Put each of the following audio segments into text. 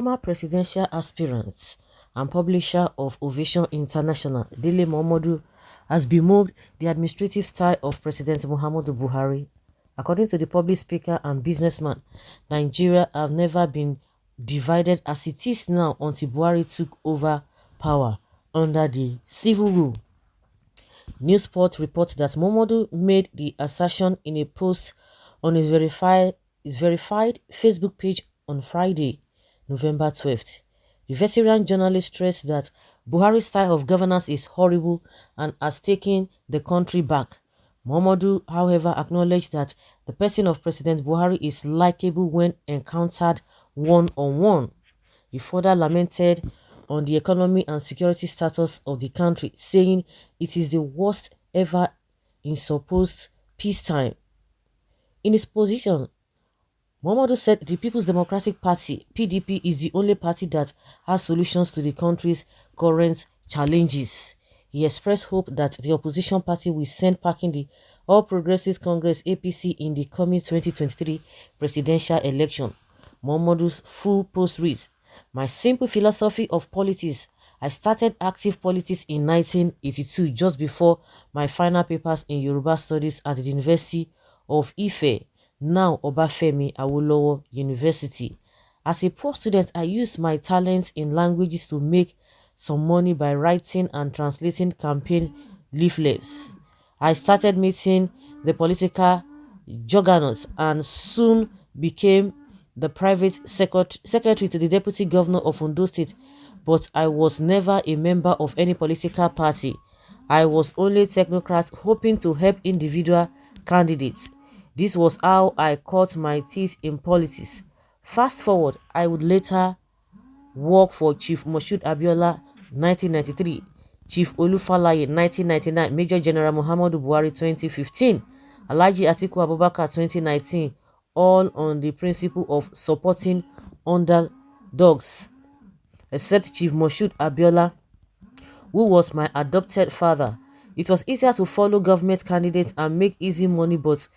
Former presidential aspirant and publisher of Ovation International, Dele Momodu, has bemoaned the administrative style of President Muhammadu Buhari. According to the public speaker and businessman, Nigeria have never been divided as it is now until Buhari took over power under the civil rule. Newsport reports that Momodu made the assertion in a post on his verified Facebook page on Friday, November 12th. The veteran journalist stressed that Buhari's style of governance is horrible and has taken the country back. Momodu, however, acknowledged that the person of President Buhari is likable when encountered one-on-one. He further lamented on the economy and security status of the country, saying it is the worst ever in supposed peacetime. In his position, Momodu said the People's Democratic Party, PDP, is the only party that has solutions to the country's current challenges. He expressed hope that the opposition party will send packing the All Progressives Congress APC in the coming 2023 presidential election. Momodu's full post reads, "My simple philosophy of politics. I started active politics in 1982, just before my final papers in Yoruba Studies at the University of Ife, now Obafemi Awolowo University. As a poor student, I used my talents in languages to make some money by writing and translating campaign leaflets. I started meeting the political juggernauts and soon became the private secretary to the deputy governor of Ondo State, but I was never a member of any political party. I was only a technocrat hoping to help individual candidates. This was how I cut my teeth in politics. Fast forward, I would later work for Chief Moshood Abiola 1993, Chief Olufalaye 1999, Major General Muhammadu Buhari 2015, Alhaji Atiku Abubakar 2019, all on the principle of supporting underdogs, except Chief Moshood Abiola, who was my adopted father. It was easier to follow government candidates and make easy money, but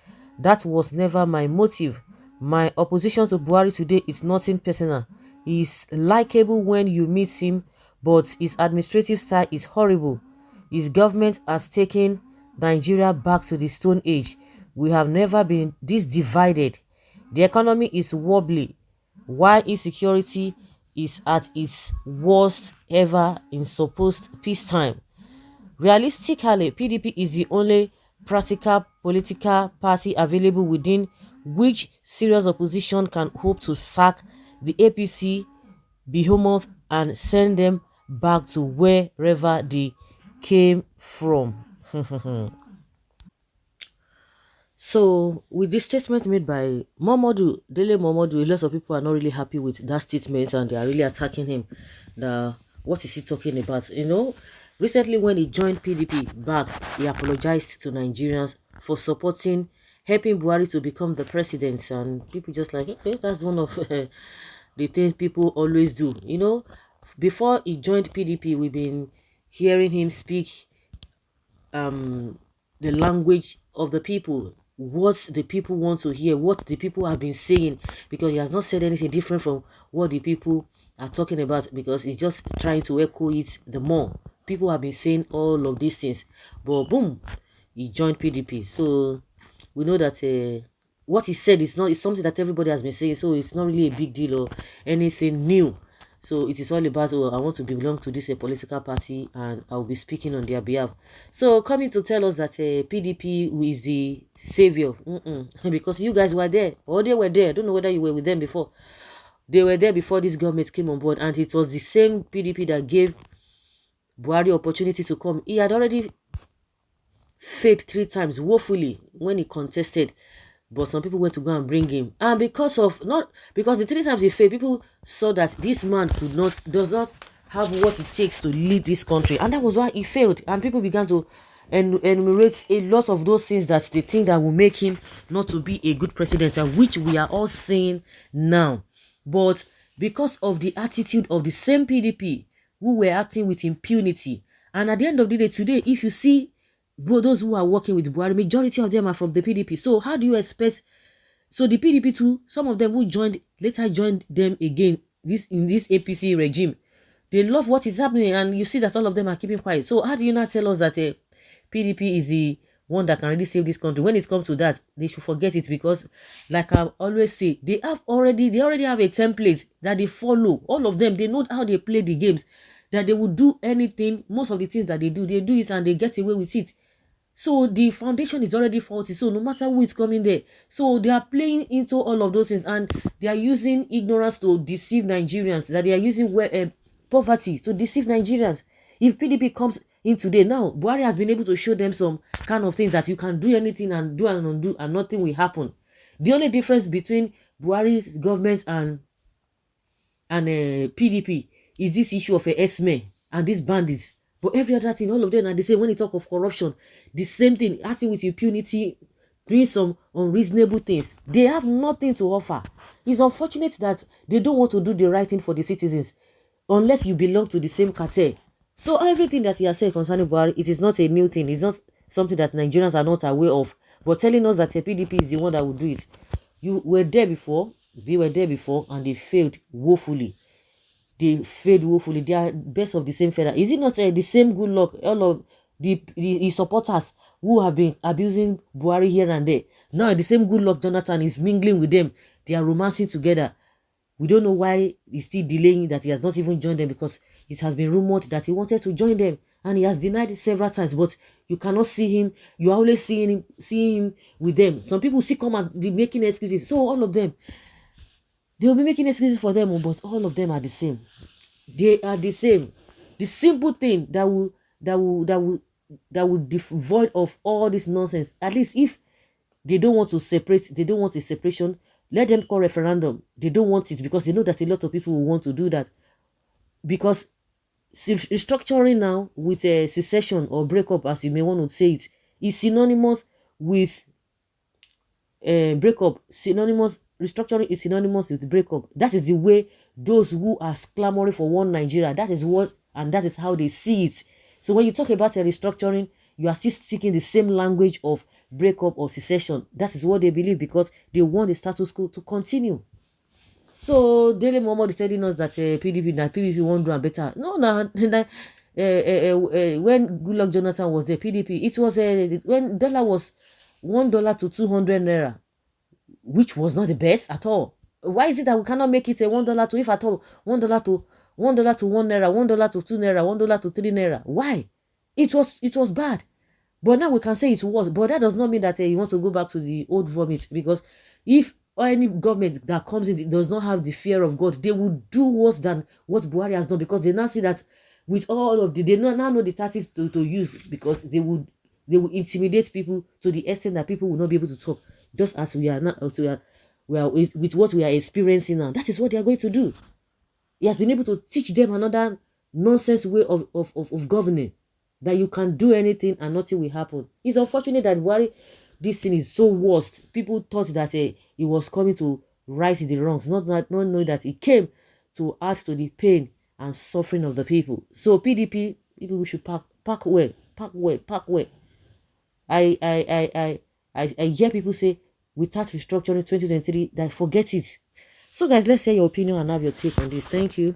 that was never my motive. My opposition to Buhari today is nothing personal. He is likable when you meet him, but his administrative style is horrible. His government has taken Nigeria back to the Stone Age. We have never been this divided. The economy is wobbly, while insecurity is at its worst ever in supposed peacetime. Realistically, PDP is the only practical political party available within which serious opposition can hope to sack the APC behemoth and send them back to wherever they came from. So, with this statement made by Momodu, Dele Momodu, a lot of people are not really happy with that statement and they are really attacking him. What is he talking about? You know, recently when he joined PDP back, he apologized to Nigerians for helping Buhari to become the president. And people just like, okay, that's one of the things people always do. You know, before he joined PDP, we've been hearing him speak the language of the people, what the people want to hear, what the people have been saying, because he has not said anything different from what the people are talking about, because he's just trying to echo it the more. People have been saying all of these things, but boom, he joined PDP. So we know that what he said is something that everybody has been saying, so it's not really a big deal or anything new. So it is all about, oh, I want to belong to this political party and I'll be speaking on their behalf. So coming to tell us that PDP is the savior, because you guys were there, or they were there. I don't know whether you were with them before. They were there before this government came on board, and it was the same PDP that gave Buhari opportunity to come. He had already failed 3 times woefully when he contested, but some people went to go and bring him, and because the 3 times he failed, people saw that this man does not have what it takes to lead this country, and that was why he failed. And people began to enumerate a lot of those things that they think that will make him not to be a good president, and which we are all seeing now. But because of the attitude of the same PDP who were acting with impunity, and at the end of the day today, if you see those who are working with Buhari, majority of them are from the PDP. So how do you expect? So the PDP too, some of them who later joined them again this APC regime. They love what is happening, and you see that all of them are keeping quiet. So how do you not tell us that PDP is the one that can really save this country? When it comes to that, they should forget it, because like I always say, they already have a template that they follow. All of them, they know how they play the games, that they will do anything. Most of the things that they do it and they get away with it. So the foundation is already faulty. So no matter who is coming there, so they are playing into all of those things, and they are using ignorance to deceive Nigerians. That they are using poverty to deceive Nigerians. If PDP comes in today, now Buhari has been able to show them some kind of things that you can do anything and do and undo, and nothing will happen. The only difference between Buhari's government and PDP is this issue of Esme and these bandits. But every other thing, all of them are the same. When you talk of corruption, the same thing, acting with impunity, doing some unreasonable things. They have nothing to offer. It's unfortunate that they don't want to do the right thing for the citizens unless you belong to the same cartel. So everything that he has said concerning Buhari, it is not a new thing. It's not something that Nigerians are not aware of. But telling us that a PDP is the one that will do it. You were there before. They were there before, and they failed woefully. They are best of the same feather. Is it not the same good luck? All of the supporters who have been abusing Buhari here and there. Now the same good luck Jonathan is mingling with them. They are romancing together. We don't know why he's still delaying, that he has not even joined them, because it has been rumored that he wanted to join them and he has denied several times. But you cannot see him. You are always seeing him with them. Some people still come and be making excuses. So all of them, they will be making excuses for them, but all of them are the same. They are the same. The simple thing that will devoid of all this nonsense. At least if they don't want to separate, they don't want a separation, let them call referendum. They don't want it because they know that a lot of people will want to do that. Because restructuring now with a secession or breakup, as you may want to say it, is synonymous with breakup. Restructuring is synonymous with breakup. That is the way those who are clamoring for one Nigeria, that is what, and that is how they see it. So when you talk about a restructuring, you are still speaking the same language of breakup or secession. That is what they believe, because they want the status quo to continue. So Dele Momodu is telling us that PDP won't do and better. No, when Goodluck Jonathan was there, PDP, it was when dollar was $1 to 200 naira, which was not the best at all. Why is it that we cannot make it a $1 to, if at all, $1 to $1 to 1 naira, $1 to 2 naira, $1 to 3 naira? Why? It was bad. But now we can say it's worse. But that does not mean that you want to go back to the old vomit, because if any government that comes in does not have the fear of God, they will do worse than what Buhari has done, because they now see that with all of they now know the tactics to use, because they will intimidate people to the extent that people will not be able to talk, just as we are now. We are with what we are experiencing now. That is what they are going to do. He has been able to teach them another nonsense way of governing, that you can do anything and nothing will happen. It's unfortunate that Buhari, this thing is so worst. People thought that he was coming to right the wrongs, not knowing that he came to add to the pain and suffering of the people. So PDP, people should pack well. I hear people say without restructuring 2023, that forget it. So guys, let's hear your opinion and have your take on this. Thank you.